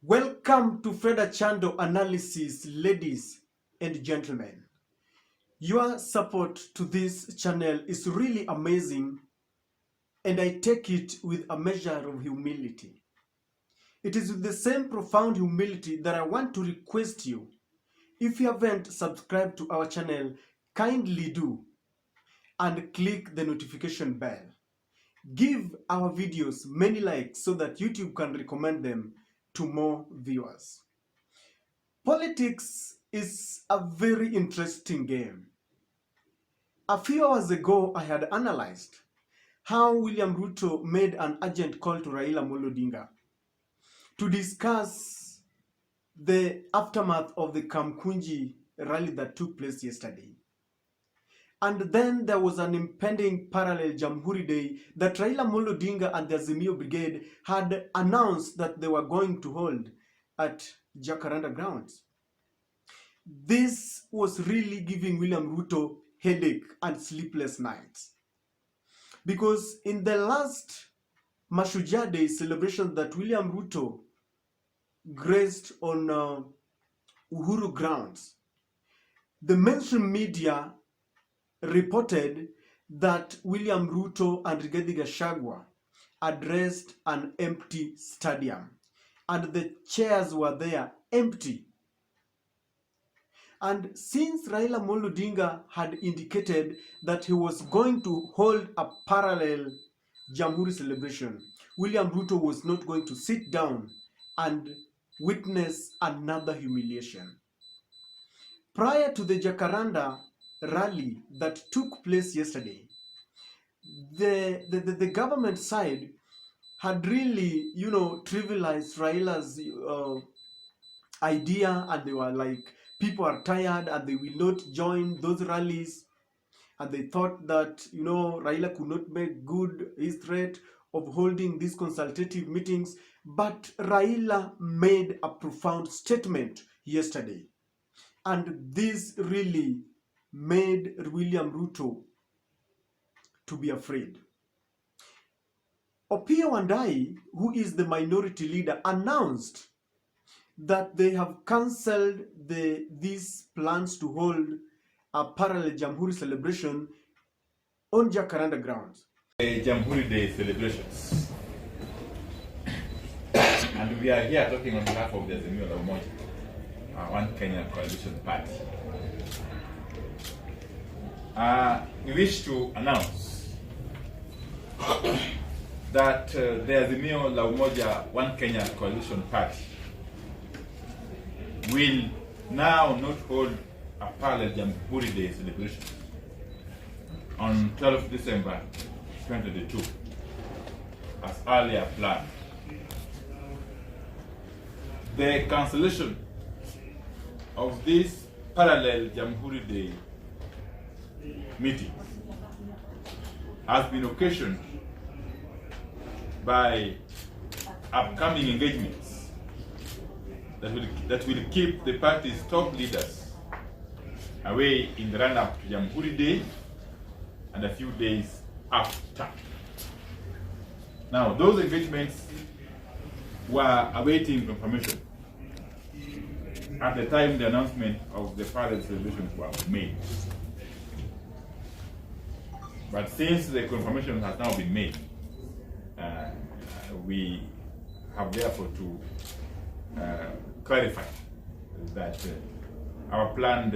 Welcome to Freda Chando Analysis, ladies and gentlemen. Your support to this channel is really amazing, and I take it with a measure of humility. It is with the same profound humility that I want to request you, if you haven't subscribed to our channel, kindly do and click the notification bell. Give our videos many likes so that YouTube can recommend them to more viewers. Politics is a very interesting game. A few hours ago, I had analyzed how William Ruto made an urgent call to Raila Odinga to discuss the aftermath of the Kamkunji rally that took place yesterday. And then there was an impending parallel Jamhuri Day that Raila Odinga and the Azimio Brigade had announced that they were going to hold at Jacaranda grounds. This was really giving William Ruto headache and sleepless nights. Because in the last Mashujaa Day celebration that William Ruto graced on Uhuru grounds, the mainstream media reported that William Ruto and Rigathi Gachagua addressed an empty stadium, and the chairs were there empty. And since Raila Odinga had indicated that he was going to hold a parallel Jamhuri celebration, William Ruto was not going to sit down and witness another humiliation. Prior to the Jacaranda rally that took place yesterday, the government side had really, trivialized Raila's idea, and they were like, people are tired and they will not join those rallies, and they thought that Raila could not make good his threat of holding these consultative meetings. But Raila made a profound statement yesterday, and this really made William Ruto to be afraid. Opiyo Wandayi, who is the minority leader, announced that they have cancelled these plans to hold a parallel Jamhuri celebration on Jacaranda grounds. The Jamhuri Day celebrations. And we are here talking on behalf of the Azimio One Kenya Coalition Party. We wish to announce that the Azimio One Kenya Coalition Party will now not hold a parallel Jamhuri Day celebration on 12th December 2022 as earlier planned. The cancellation of this parallel Jamhuri Day meeting has been occasioned by upcoming engagements that will keep the party's top leaders away in the run-up to Jamhuri Day and a few days after. Now, those engagements were awaiting confirmation at the time the announcement of the parallel celebrations were made. But since the confirmation has now been made, we have therefore to clarify that our planned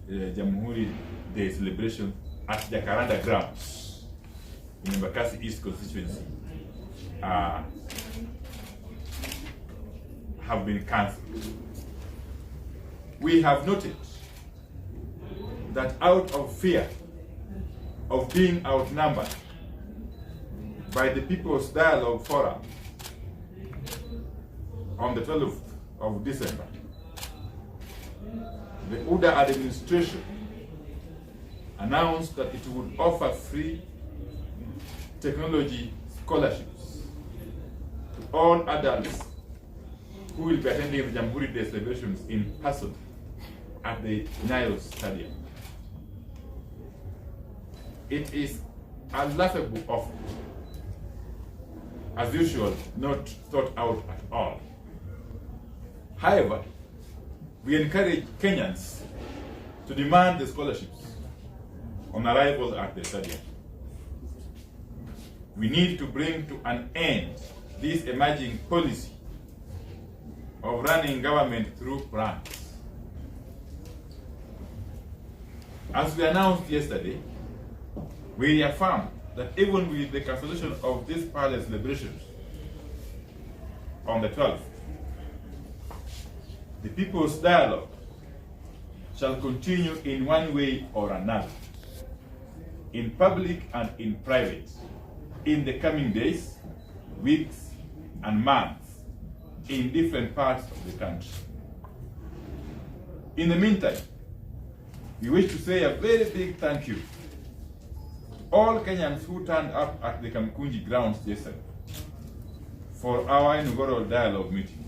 Jamhuri Day celebration at Jacaranda grounds in Embakasi East constituency have been cancelled. We have noted that out of fear of being outnumbered by the People's Dialogue Forum on the 12th of December, the UDA administration announced that it would offer free technology scholarships to all adults who will be attending the Jamhuri Day celebrations in person at the Nyayo Stadium. It is a laughable offer, as usual, not thought out at all. However, we encourage Kenyans to demand the scholarships on arrival at the stadium. We need to bring to an end this emerging policy of running government through grants. As we announced yesterday, we reaffirm that even with the cancellation of this palace celebrations on the 12th, the people's dialogue shall continue in one way or another, in public and in private, in the coming days, weeks, and months in different parts of the country. In the meantime, we wish to say a very big thank you to all Kenyans who turned up at the Kamkunji grounds yesterday for our inaugural dialogue meeting.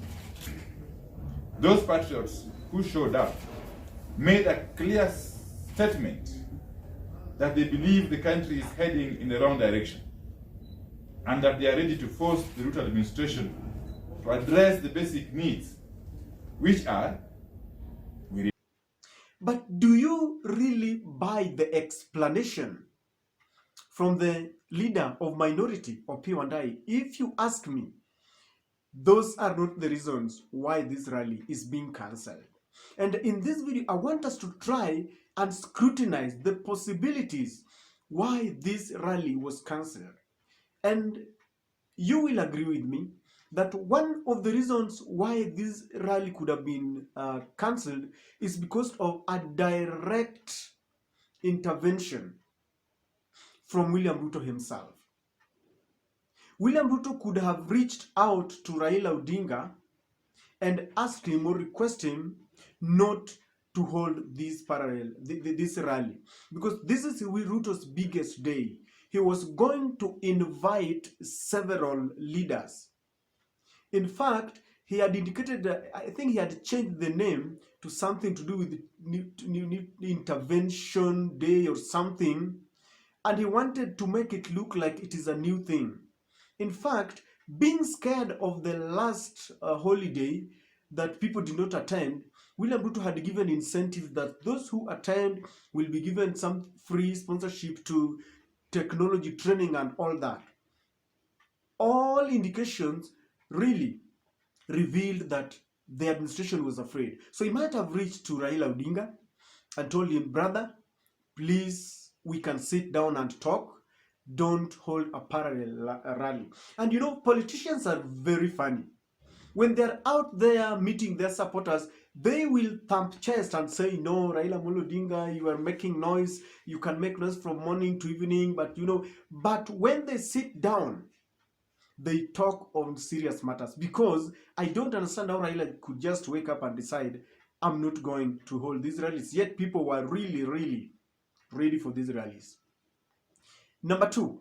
Those patriots who showed up made a clear statement that they believe the country is heading in the wrong direction and that they are ready to force the Ruto administration to address the basic needs, which are. But do you really buy the explanation from the leader of minority of P1I? If you ask me, those are not the reasons why this rally is being cancelled. And in this video, I want us to try and scrutinize the possibilities why this rally was cancelled. And you will agree with me that one of the reasons why this rally could have been cancelled is because of a direct intervention from William Ruto himself. William Ruto could have reached out to Raila Odinga and asked him or request him not to hold this rally, because this is Ruto's biggest day. He was going to invite several leaders. In fact, he had indicated, I think he had changed the name to something to do with new intervention day or something, and he wanted to make it look like it is a new thing. In fact, being scared of the last holiday that people did not attend, William Ruto had given incentives that those who attend will be given some free sponsorship to technology training and all that. All indications really revealed that the administration was afraid. So he might have reached to Raila Odinga and told him, brother, please, we can sit down and talk. Don't hold a parallel rally. And you know, politicians are very funny. When they're out there meeting their supporters, they will thump chest and say, no, Raila Odinga, you are making noise. You can make noise from morning to evening, but you know, but when they sit down, they talk on serious matters, because I don't understand how Raila could just wake up and decide, I'm not going to hold these rallies. Yet people were really, really ready for these rallies. Number two,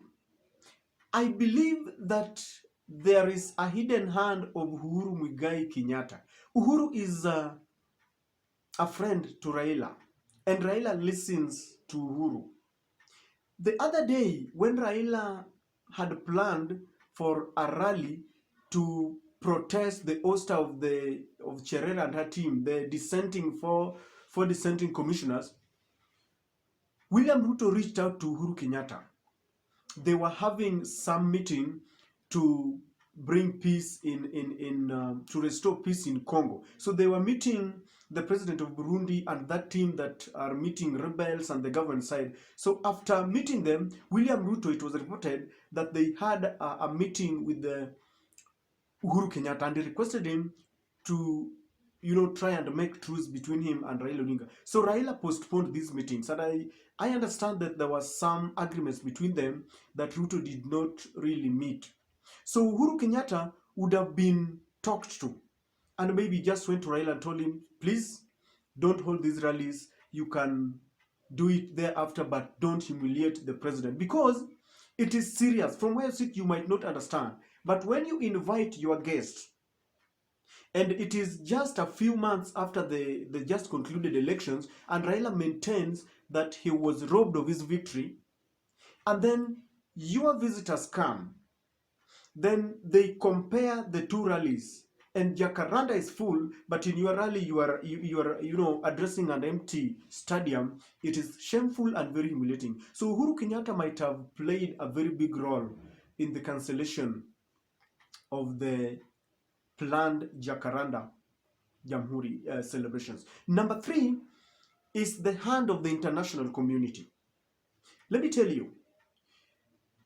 I believe that there is a hidden hand of Uhuru Muigai Kenyatta. Uhuru is a friend to Raila, and Raila listens to Uhuru. The other day, when Raila had planned for a rally to protest the ouster of Cherera and her team, the dissenting four dissenting commissioners, William Ruto reached out to Uhuru Kenyatta. They were having some meeting to bring peace to restore peace in Congo. So they were meeting the president of Burundi and that team that are meeting rebels and the government side. So after meeting them, William Ruto, it was reported that they had a meeting with the Uhuru Kenyatta, and they requested him to, you know, try and make truce between him and Raila Odinga. So Raila postponed these meetings, and I understand that there was some agreements between them that Ruto did not really meet. So Uhuru Kenyatta would have been talked to, and maybe just went to Raila and told him, please, don't hold these rallies. You can do it thereafter, but don't humiliate the president, because it is serious. From where you sit, you might not understand. But when you invite your guests, and it is just a few months after the just concluded elections, and Raila maintains that he was robbed of his victory, and then your visitors come, then they compare the two rallies and Jacaranda is full, but in your rally you are addressing an empty stadium. It is shameful and very humiliating. So Uhuru Kenyatta might have played a very big role in the cancellation of the planned Jacaranda Jamhuri celebrations. Number 3 is the hand of the international community. Let me tell you,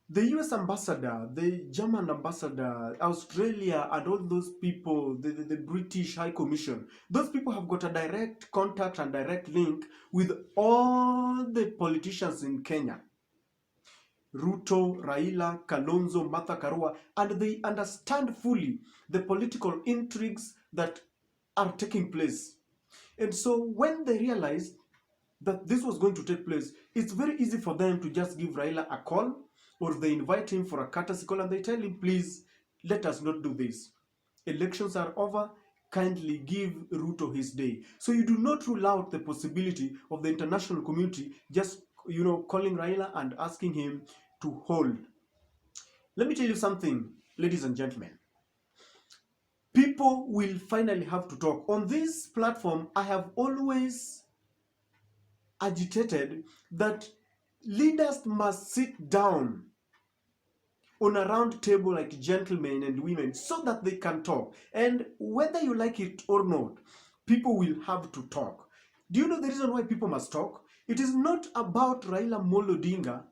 the US ambassador, the German ambassador, Australia, and all those people, the British High Commission, those people have got a direct contact and direct link with all the politicians in Kenya. Ruto, Raila, Kalonzo, Martha Karua, and they understand fully the political intrigues that are taking place. And so when they realized that this was going to take place, it's very easy for them to just give Raila a call, or they invite him for a courtesy call and they tell him, please, let us not do this. Elections are over, kindly give Ruto his day. So you do not rule out the possibility of the international community just, calling Raila and asking him to hold. Let me tell you something, ladies and gentlemen. People will finally have to talk. On this platform, I have always agitated that leaders must sit down on a round table like gentlemen and women so that they can talk. And whether you like it or not, people will have to talk. Do you know the reason why people must talk? It is not about Raila Amolo Odinga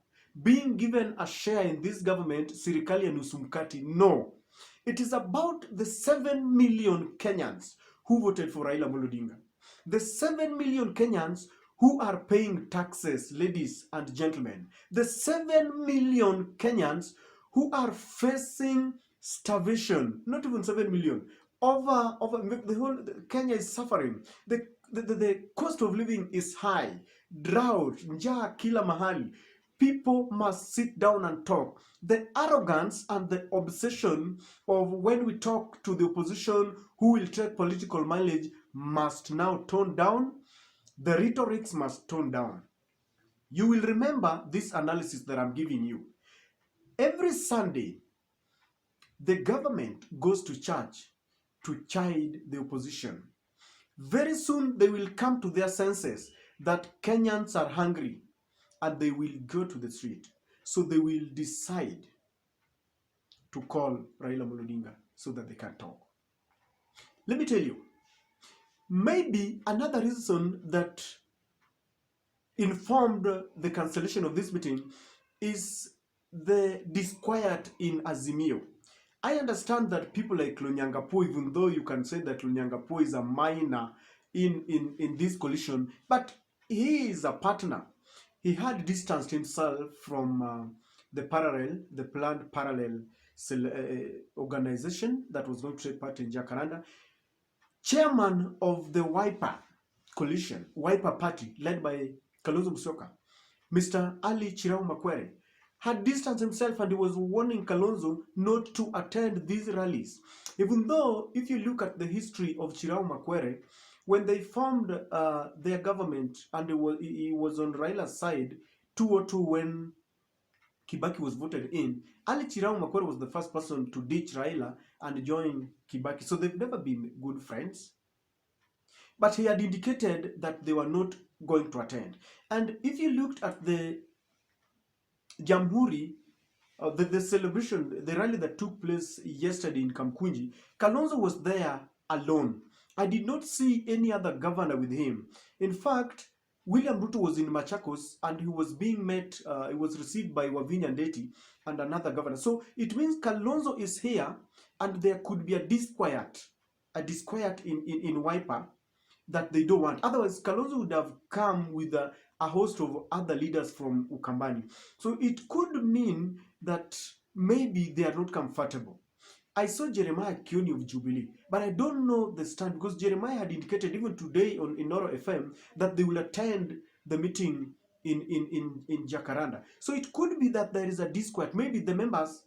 being given a share in this government, Sirikali and Usumkati. No. It is about the 7 million Kenyans who voted for Raila Amolo Odinga. The 7 million Kenyans who are paying taxes, ladies and gentlemen. The 7 million Kenyans who are facing starvation. Not even 7 million. Over the whole Kenya is suffering. The cost of living is high. Drought, njaa kila mahali. People must sit down and talk. The arrogance and the obsession of when we talk to the opposition who will take political mileage must now tone down. The rhetorics must tone down. You will remember this analysis that I'm giving you. Every Sunday, the government goes to church to chide the opposition. Very soon, they will come to their senses that Kenyans are hungry and they will go to the street. So they will decide to call Raila Amolo Odinga so that they can talk. Let me tell you, maybe another reason that informed the cancellation of this meeting is the disquiet in Azimio. I understand that people like Lonyangapo, even though you can say that Lonyangapo is a minor in this coalition, but he is a partner. He had distanced himself from the planned parallel organization that was going to take part in Jacaranda. Chairman of the Wiper coalition, Wiper party, led by Kalonzo Musyoka, Mr. Ali Chirau Makwere, had distanced himself and he was warning Kalonzo not to attend these rallies. Even though, if you look at the history of Chirau Makwere, when they formed their government and he was on Raila's side, 2002 when Kibaki was voted in, Ali Chirau Makwere was the first person to ditch Raila and join Kibaki. So they've never been good friends. But he had indicated that they were not going to attend. And if you looked at the Jamhuri, the celebration, the rally that took place yesterday in Kamkunji, Kalonzo was there alone. I did not see any other governor with him. In fact, William Ruto was in Machakos and he was being met, he was received by Wavinya Ndeti and another governor. So it means Kalonzo is here and there could be a disquiet in Wiper that they don't want. Otherwise, Kalonzo would have come with a host of other leaders from Ukambani. So it could mean that maybe they are not comfortable. I saw Jeremiah Kioni of Jubilee, but I don't know the stand because Jeremiah had indicated even today on Inoro FM that they will attend the meeting in Jacaranda. So it could be that there is a disquiet. Maybe the members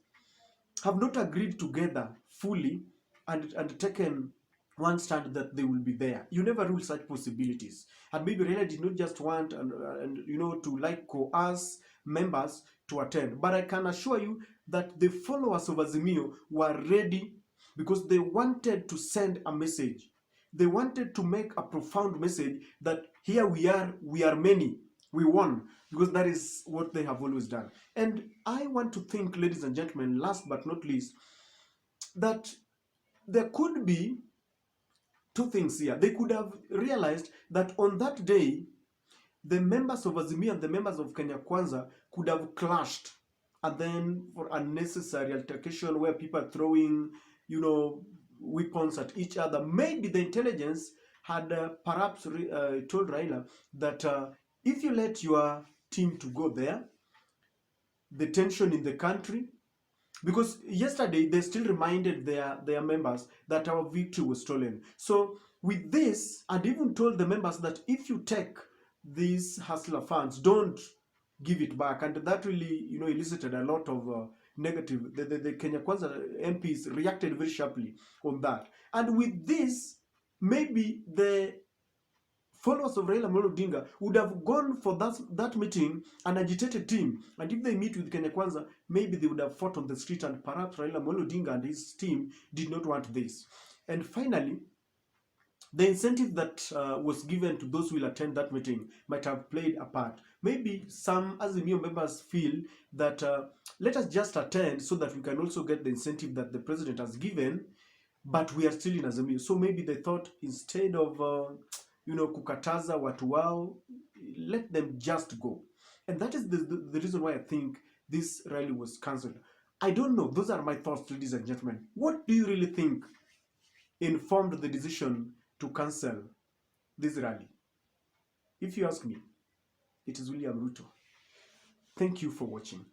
have not agreed together fully and taken one stand that they will be there. You never rule such possibilities. And maybe Raila did not just want to coerce members to attend. But I can assure you that the followers of Azimio were ready because they wanted to send a message. They wanted to make a profound message that here we are many, we won, because that is what they have always done. And I want to think, ladies and gentlemen, last but not least, that there could be two things here. They could have realized that on that day, the members of Azimio and the members of Kenya Kwanza could have clashed, and then for unnecessary altercation where people are throwing, weapons at each other. Maybe the intelligence had perhaps told Raila that if you let your team to go there, the tension in the country, because yesterday they still reminded their members that our victory was stolen. So with this, and even told the members that if you take these hustler funds, don't give it back. And that really, elicited a lot of negative. The Kenya Kwanza MPs reacted very sharply on that. And with this, maybe the followers of Raila Amolo Odinga would have gone for that meeting, an agitated team. And if they meet with Kenya Kwanza, maybe they would have fought on the street, and perhaps Raila Amolo Odinga and his team did not want this. And finally, the incentive that was given to those who will attend that meeting might have played a part. Maybe some Azimio members feel that let us just attend so that we can also get the incentive that the president has given, but we are still in Azimio. So maybe they thought, instead of kukataza watu wao, let them just go. And that is the reason why I think this rally was cancelled. I don't know. Those are my thoughts, ladies and gentlemen. What do you really think informed the decision to cancel this rally? If you ask me, it is William Ruto. Thank you for watching.